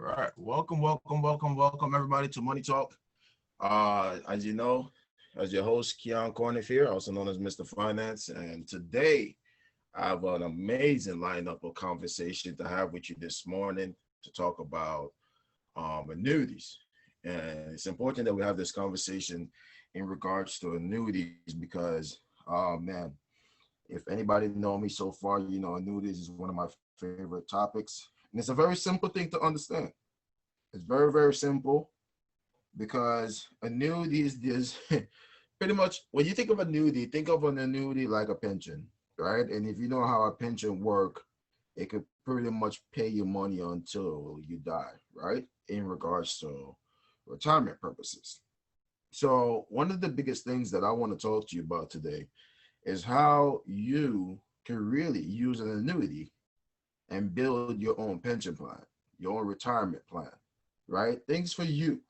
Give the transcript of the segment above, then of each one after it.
right. Welcome everybody to Money Talk. As you know, as your host, Keon Corniff here, also known as Mr. Finance. And today I have an amazing lineup of conversation to have with you this morning to talk about annuities. And it's important that we have this conversation in regards to annuities because, man, if anybody know me so far, you know annuities is one of my favorite topics. And it's a very simple thing to understand. It's very, very simple because annuities is pretty much when you think of annuity, think of an annuity like a pension, right? And if you know how a pension work, it could pretty much pay you money until you die, right? In regards to retirement purposes. So one of the biggest things that I want to talk to you about today is how you can really use an annuity and build your own pension plan, your own retirement plan, right? Things for you,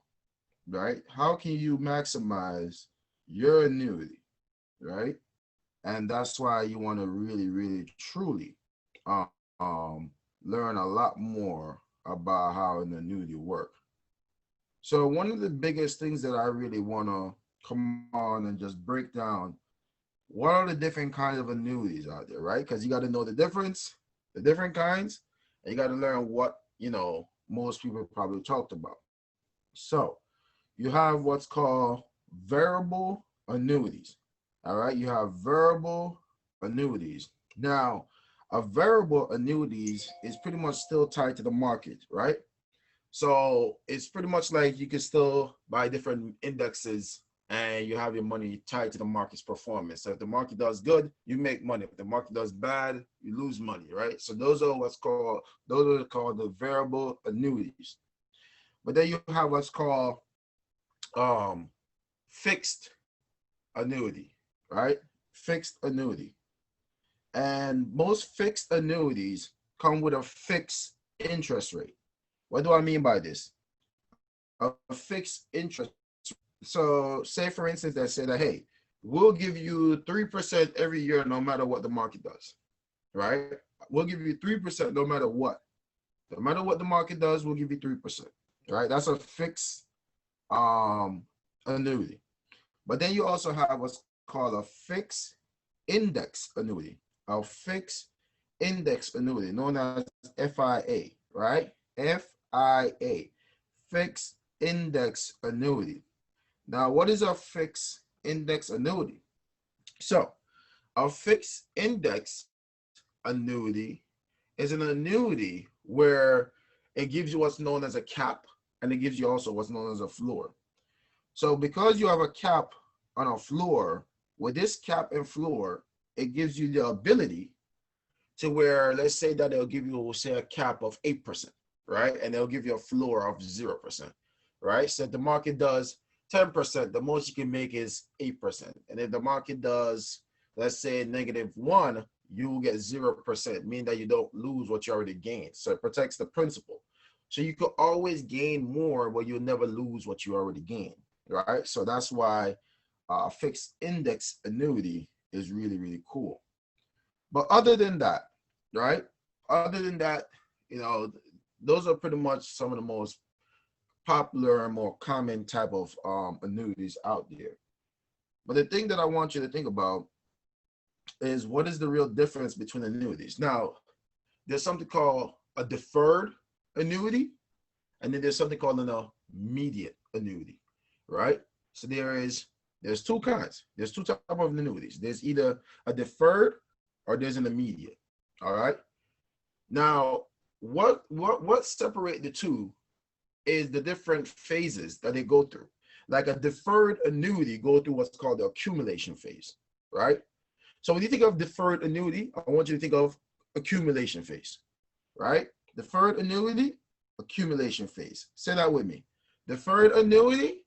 right? How can you maximize your annuity, right? And that's why you want to really, really, truly learn a lot more about how an annuity works. So one of the biggest things that I really want to come on and just break down what are the different kinds of annuities out there, right? Because you got to know the different kinds, and you got to learn what, most people probably talked about. So you have what's called variable annuities. All right, you have variable annuities. Now, a variable annuities is pretty much still tied to the market, right? So it's pretty much like you can still buy different indexes and you have your money tied to the market's performance. So if the market does good, you make money. If the market does bad, you lose money, right? So those are called the variable annuities. But then you have what's called um, fixed annuity, right? Fixed annuity. And most fixed annuities come with a fixed interest rate. What do I mean by this? A fixed interest. So say for instance, they say that, hey, we'll give you 3% every year no matter what the market does, right? We'll give you 3% no matter what. No matter what the market does, we'll give you 3%, right? That's a fixed annuity. But then you also have what's called a fixed index annuity, a fixed index annuity known as FIA, right? FIA, fixed index annuity. Now, what is a fixed index annuity? So, a fixed index annuity is an annuity where it gives you what's known as a cap, and it gives you also what's known as a floor. So because you have a cap on a floor, with this cap and floor, it gives you the ability to where, let's say that they'll give you, say, a cap of 8%, right? And they'll give you a floor of 0%, right? So if the market does 10%, the most you can make is 8%. And if the market does, let's say, -1, you will get 0%, meaning that you don't lose what you already gained. So it protects the principal. So you could always gain more, but you'll never lose what you already gained, right? So that's why fixed index annuity is really, really cool. But other than that, right? Other than that, those are pretty much some of the most popular and more common type of annuities out there. But the thing that I want you to think about is what is the real difference between annuities? Now, there's something called a deferred annuity, and then there's something called an immediate annuity, right? So there's two kinds. There's two types of annuities. There's either a deferred or there's an immediate. All right. Now, what separate the two is the different phases that they go through. Like a deferred annuity go through what's called the accumulation phase, right? So when you think of deferred annuity, I want you to think of accumulation phase, right? Deferred annuity, accumulation phase. Say that with me. Deferred annuity,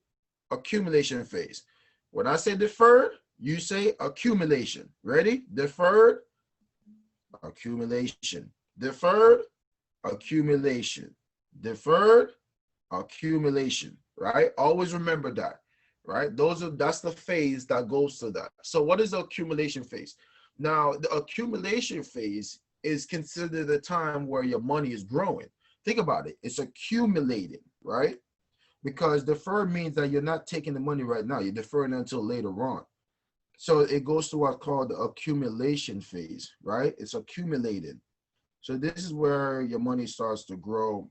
accumulation phase. When I say deferred, you say accumulation. Ready? Deferred, accumulation. Deferred, accumulation. Deferred, accumulation, right? Always remember that, right? That's the phase that goes to that. So what is the accumulation phase? Now, the accumulation phase is considered the time where your money is growing. think about it. It's accumulating, right? Because deferred means that you're not taking the money right now. You're deferring until later on. So it goes to what's called the accumulation phase, right? It's accumulating. So this is where your money starts to grow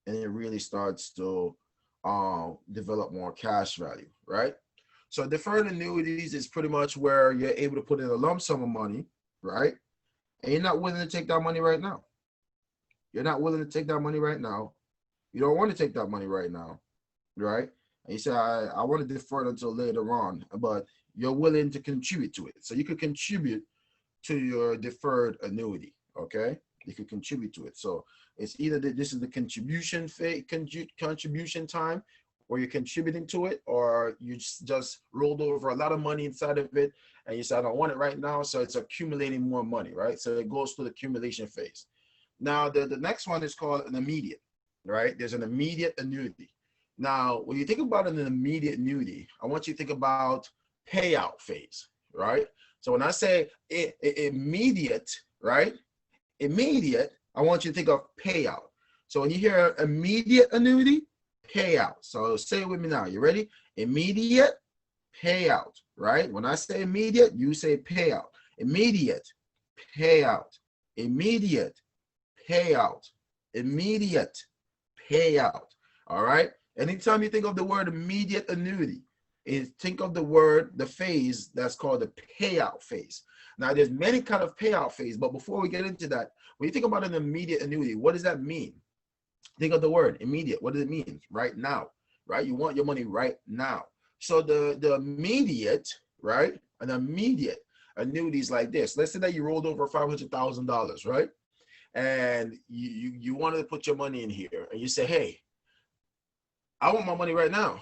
and it really starts to develop more cash value, right? So deferred annuities is pretty much where you're able to put in a lump sum of money, right? And you're not willing to take that money right now. You're not willing to take that money right now. You don't want to take that money right now, right? And you say, I want to defer it until later on, but you're willing to contribute to it. So you could contribute to your deferred annuity, okay? You could contribute to it. So it's either this is the contribution phase, contribution time, where you're contributing to it, or you just rolled over a lot of money inside of it, and you say, I don't want it right now, so it's accumulating more money, right? So it goes to the accumulation phase. Now, the next one is called an immediate, right? There's an immediate annuity. Now, when you think about an immediate annuity, I want you to think about payout phase, right? So when I say immediate, right? Immediate, I want you to think of payout. So when you hear immediate annuity, payout. So say it with me now. You ready? Immediate payout, right? When I say immediate, you say payout. Immediate payout. Immediate payout. Immediate payout. All right. Anytime you think of the word immediate annuity, think of the phase that's called the payout phase. Now, there's many kind of payout phase, but before we get into that, when you think about an immediate annuity, what does that mean? Think of the word immediate. What does it mean? Right now, right? You want your money right now. So the immediate, right? An immediate annuity is like this. Let's say that you rolled over $500,000, right? And you wanted to put your money in here, and you say, hey, I want my money right now.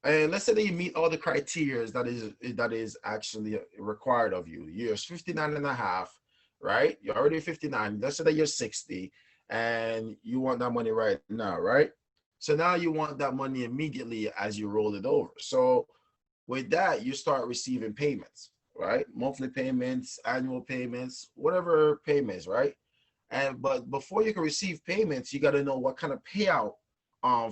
And let's say that you meet all the criteria that is actually required of you. You're 59 and a half, right? You're already 59. Let's say that you're 60 and you want that money right now, right? So now you want that money immediately as you roll it over. So with that, you start receiving payments, right? Monthly payments, annual payments, whatever payments, right? But before you can receive payments, you got to know what kind of payout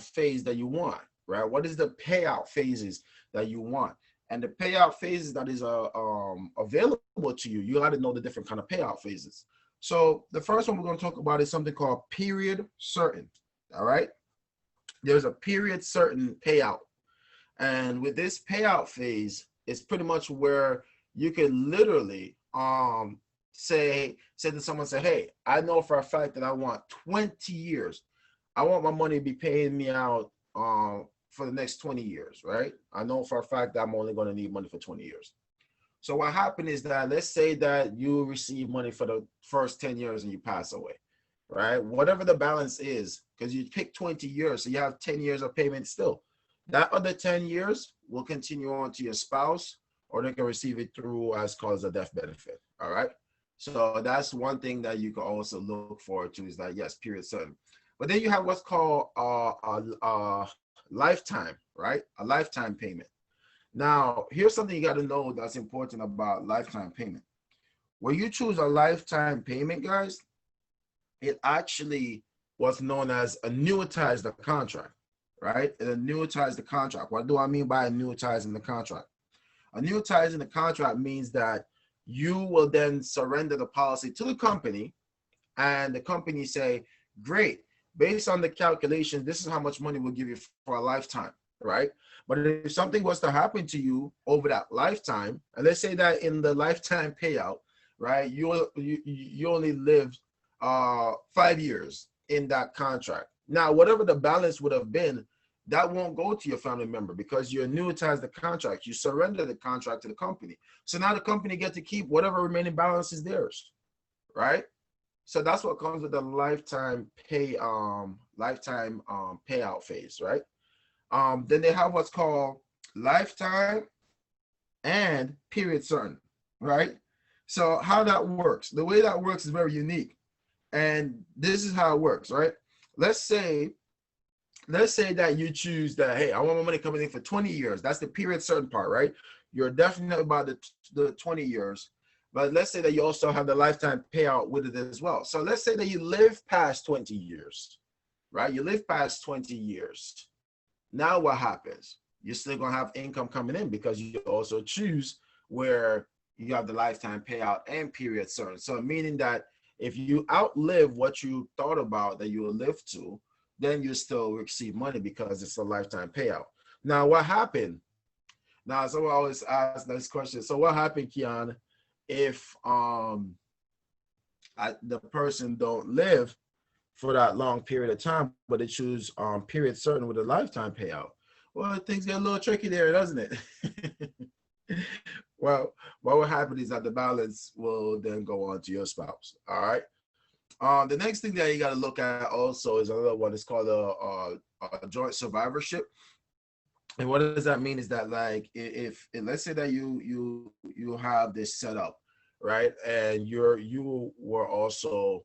phase that you want, right? What is the payout phases that you want? And the payout phases that is available to you, you got to know the different kind of payout phases. So the first one we're going to talk about is something called period certain, all right? There's a period certain payout. And with this payout phase, it's pretty much where you can literally say to someone, say, hey, I know for a fact that I want 20 years. I want my money to be paying me out for the next 20 years, right? I know for a fact that I'm only going to need money for 20 years. So what happened is that, let's say that you receive money for the first 10 years and you pass away, right? Whatever the balance is, because you pick 20 years, so you have 10 years of payment still. That other 10 years will continue on to your spouse, or they can receive it through as called a death benefit, all right? So that's one thing that you can also look forward to, is that, yes, period certain. But then you have what's called a lifetime, right? A lifetime payment. Now, here's something you got to know that's important about lifetime payment. When you choose a lifetime payment, guys, it actually was known as annuitize the contract, right? It annuitize the contract. What do I mean by annuitizing the contract? Annuitizing the contract means that you will then surrender the policy to the company, and the company say, great, based on the calculation, this is how much money we'll give you for a lifetime, right? But if something was to happen to you over that lifetime, and let's say that in the lifetime payout, right, you only lived 5 years in that contract. Now, whatever the balance would have been, that won't go to your family member because you annuitize the contract. You surrender the contract to the company. So now the company gets to keep whatever remaining balance is theirs, right? So that's what comes with the lifetime payout phase, right? Then they have what's called lifetime and period certain, right? So how that works, the way that works is very unique. And this is how it works, right? Let's say that you choose that, hey, I want my money coming in for 20 years. That's the period certain part, right? You're definitely about the 20 years. But let's say that you also have the lifetime payout with it as well. So let's say that you live past 20 years, right? You live past 20 years. Now what happens? You're still gonna have income coming in because you also choose where you have the lifetime payout and period certain. So meaning that if you outlive what you thought about that you will live to, then you still receive money because it's a lifetime payout. Now, what happened? Now, someone always asks this question. So what happened, Kian, if the person don't live for that long period of time, but they choose period certain with a lifetime payout? Well, things get a little tricky there, doesn't it? Well, what will happen is that the balance will then go on to your spouse. All right. The next thing that you got to look at also is another one. It's called a joint survivorship. And what does that mean is that, like, if let's say that you have this set up, right, and you were also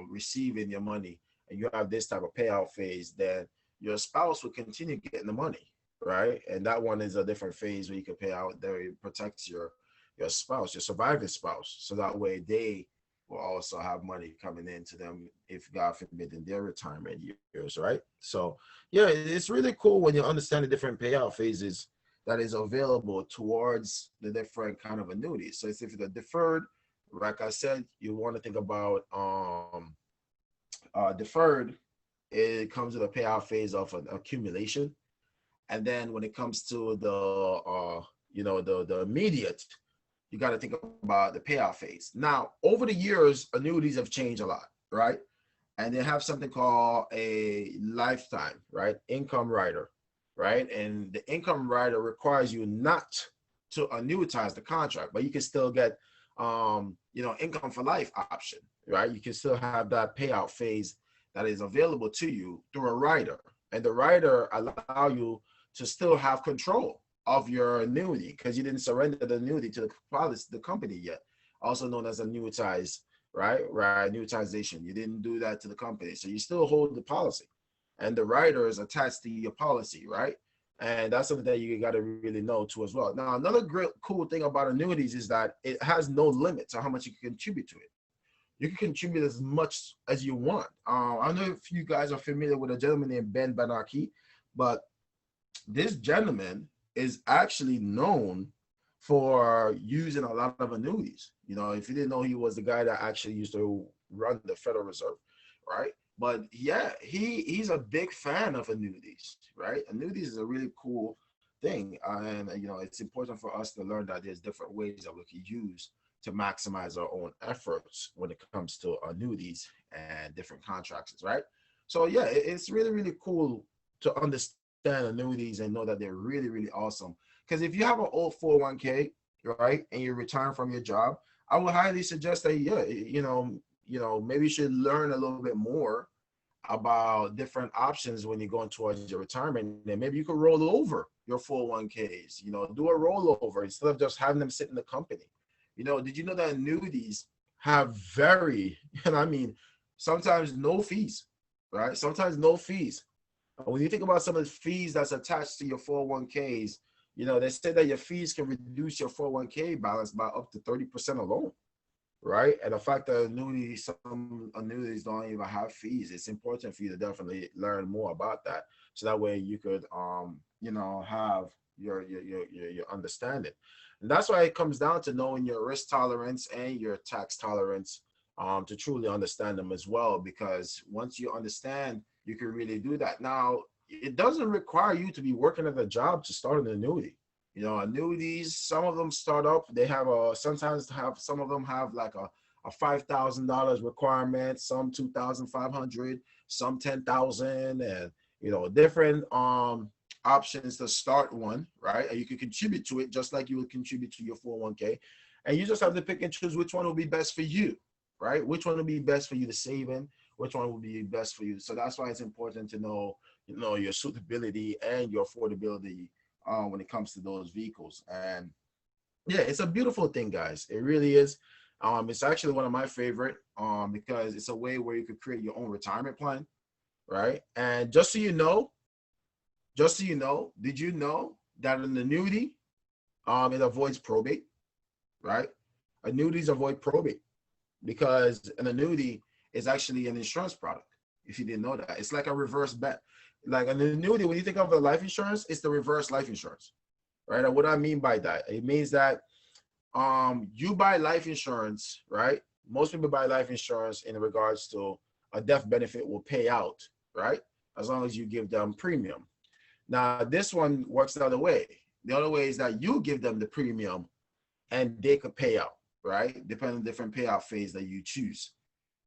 receiving your money, and you have this type of payout phase, then your spouse will continue getting the money, right? And that one is a different phase where you can pay out that it protects your spouse, your surviving spouse, so that way they will also have money coming into them if God forbid in their retirement years, right? So yeah, it's really cool when you understand the different payout phases that is available towards the different kind of annuities. So it's if the deferred, like I said, you want to think about deferred. It comes with a payout phase of an accumulation, and then when it comes to the immediate, you got to think about the payout phase. Now, over the years, annuities have changed a lot, right? And they have something called a lifetime, right? Income rider, right? And the income rider requires you not to annuitize the contract, but you can still get, income for life option, right? You can still have that payout phase that is available to you through a rider, and the rider allow you to still have control of your annuity because you didn't surrender the annuity to the policy, the company yet, also known as annuitize, right? Annuitization. You didn't do that to the company, so you still hold the policy, and the rider is attached to your policy, right? And that's something that you got to really know too as well. Now, another great cool thing about annuities is that it has no limit to how much you can contribute to it. You can contribute as much as you want. I don't know if you guys are familiar with a gentleman named Ben Bernanke, but this gentleman is actually known for using a lot of annuities. You know, if you didn't know, he was the guy that actually used to run the Federal Reserve, right? But yeah, he's a big fan of annuities, right? Annuities is a really cool thing. And, it's important for us to learn that there's different ways that we can use to maximize our own efforts when it comes to annuities and different contracts, right? So yeah, it's really, really cool to understand annuities and know that they're really, really awesome. Because if you have an old 401k, right, and you're retiring from your job, I would highly suggest that, maybe you should learn a little bit more about different options when you're going towards your retirement. And maybe you could roll over your 401ks, do a rollover instead of just having them sit in the company. Did you know that annuities have very, and I mean, sometimes no fees, right? Sometimes no fees. When you think about some of the fees that's attached to your 401ks, they say that your fees can reduce your 401k balance by up to 30% alone, right? And the fact that some annuities don't even have fees, it's important for you to definitely learn more about that. So that way you could, have your understanding. And that's why it comes down to knowing your risk tolerance and your tax tolerance to truly understand them as well. Because once you understand, you can really do that. Now, it doesn't require you to be working at a job to start an annuity. Annuities, some of them start up, they have some of them have like a $5,000 requirement, some 2,500, some 10,000, and different options to start one, right? And you can contribute to it just like you would contribute to your 401k, and you just have to pick and choose which one will be best for you, right? Which one will be best for you to save in, which one will be best for you. So that's why it's important to know, your suitability and your affordability when it comes to those vehicles. And yeah, it's a beautiful thing, guys. It really is. It's actually one of my favorite because it's a way where you could create your own retirement plan, right? And just so you know, did you know that an annuity, it avoids probate, right? Annuities avoid probate because an annuity is actually an insurance product. if you didn't know that. It's like a reverse bet. Like an annuity, when you think of a life insurance, it's the reverse life insurance, right? And what I mean by that, it means that you buy life insurance, right? Most people buy life insurance in regards to a death benefit will pay out, right? As long as you give them premium. Now, this one works the other way. The other way is that you give them the premium and they could pay out, right? Depending on different payout phase that you choose.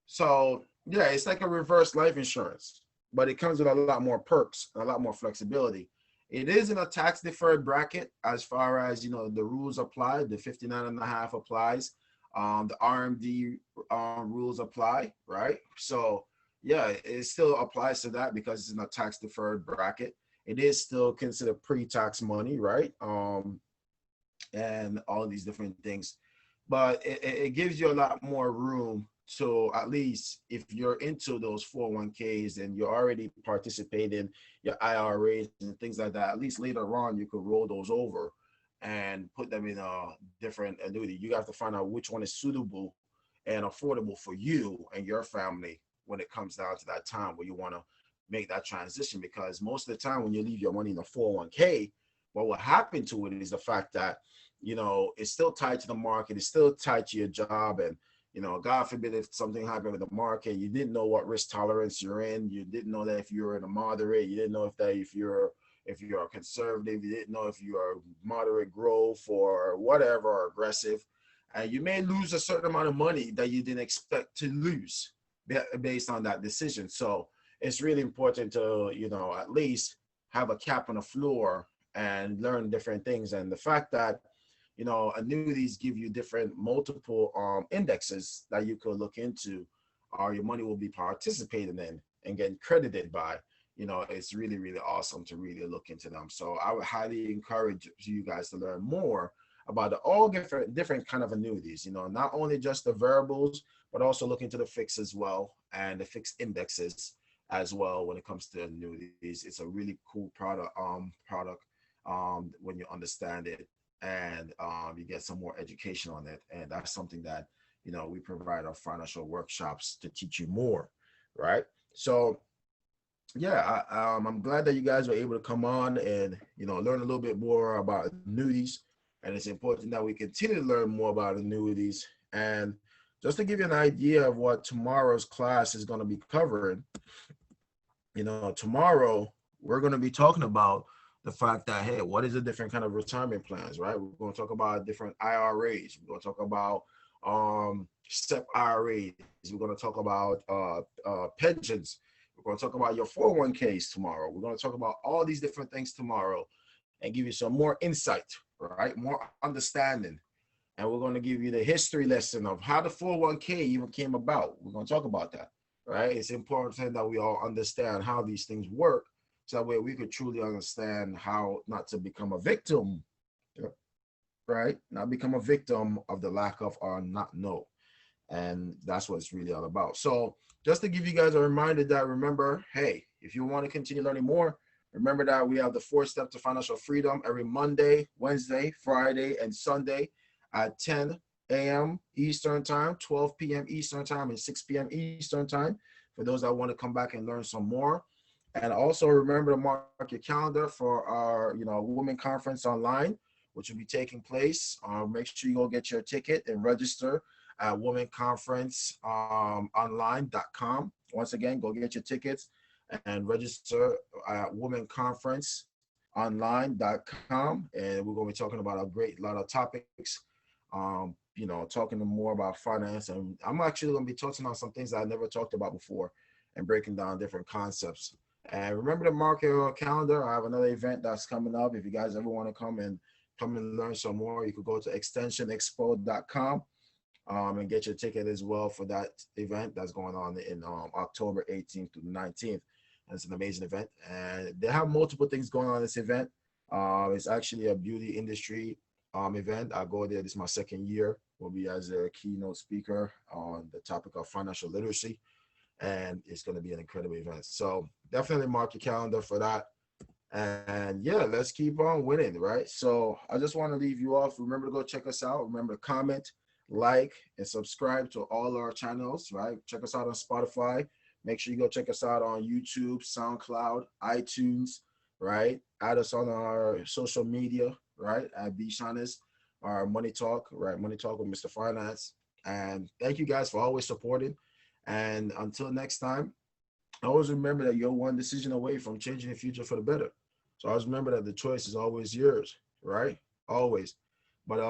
So yeah, it's like a reverse life insurance, but it comes with a lot more perks, a lot more flexibility. It is in a tax deferred bracket as far as, you know, the rules apply. The 59.5 applies. The RMD rules apply, right? So yeah, it still applies to that because it's in a tax deferred bracket. It is still considered pre-tax money, right? And all these different things, but it gives you a lot more room to, at least if you're into those 401ks and you're already participating your IRAs and things like that, at least later on you could roll those over and put them in a different annuity. You have to find out which one is suitable and affordable for you and your family when it comes down to that time where you want to make that transition. Because most of the time when you leave your money in a 401k, what will happen to it is the fact that, you know, it's still tied to the market, it's still tied to your job, and, you know, God forbid if something happened with the market, you didn't know what risk tolerance you're in, you didn't know that if you're in a moderate, you didn't know if you're a conservative, you didn't know if you are moderate growth or whatever, or aggressive, and you may lose a certain amount of money that you didn't expect to lose based on that decision. So it's really important to, you know, at least have a cap on the floor and learn different things. And the fact that, you know, annuities give you different multiple indexes that you could look into, or your money will be participating in and getting credited by, you know, it's really, really awesome to really look into them. So I would highly encourage you guys to learn more about all different kind of annuities, you know, not only just the variables, but also look into the fixed as well, and the fixed indexes as well. When it comes to annuities, it's a really cool product when you understand it, and you get some more education on it. And that's something that, you know, we provide our financial workshops to teach you more, right? So yeah, I'm glad that you guys were able to come on and, you know, learn a little bit more about annuities. And it's important that we continue to learn more about annuities. And just to give you an idea of what tomorrow's class is going to be covering, you know, tomorrow we're going to be talking about the fact that, hey, what is the different kind of retirement plans, right? We're going to talk about different IRAs. We're going to talk about SEP IRAs. We're going to talk about pensions. We're going to talk about your 401ks tomorrow. We're going to talk about all these different things tomorrow and give you some more insight, right? More understanding. And we're going to give you the history lesson of how the 401k even came about. We're going to talk about that, right? It's important that we all understand how these things work, so that way we could truly understand how not to become a victim, right? Not become a victim of the lack of or not know. And that's what it's really all about. So just to give you guys a reminder that, remember, hey, if you want to continue learning more, remember that we have the 4 steps to financial freedom every Monday, Wednesday, Friday, and Sunday at 10 a.m. Eastern time, 12 p.m. Eastern time, and 6 p.m. Eastern time, for those that want to come back and learn some more. And also remember to mark your calendar for our, you know, women conference online, which will be taking place. Make sure you go get your ticket and register at womenconferenceonline.com. Once again, go get your tickets and register at womenconferenceonline.com. And we're going to be talking about a great lot of topics. You know, talking more about finance, and I'm actually going to be touching on some things that I never talked about before and breaking down different concepts. And remember to mark your calendar. I have another event that's coming up. If you guys ever want to come and learn some more, you could go to extensionexpo.com and get your ticket as well for that event that's going on in October 18th to 19th. And it's an amazing event. And they have multiple things going on in this event. It's actually a beauty industry event. I go there. This is my 2nd year. Will be as a keynote speaker on the topic of financial literacy. And it's going to be an incredible event. So definitely mark your calendar for that. And yeah, let's keep on winning, right? So I just want to leave you off. Remember to go check us out. Remember to comment, like, and subscribe to all our channels, right? Check us out on Spotify. Make sure you go check us out on YouTube, SoundCloud, iTunes, right? Add us on our social media, right? At BShynaz, our Money Talk, right? Money Talk with Mr. Finance. And thank you guys for always supporting. And until next time, always remember that you're one decision away from changing the future for the better. So always remember that the choice is always yours, right? Always. But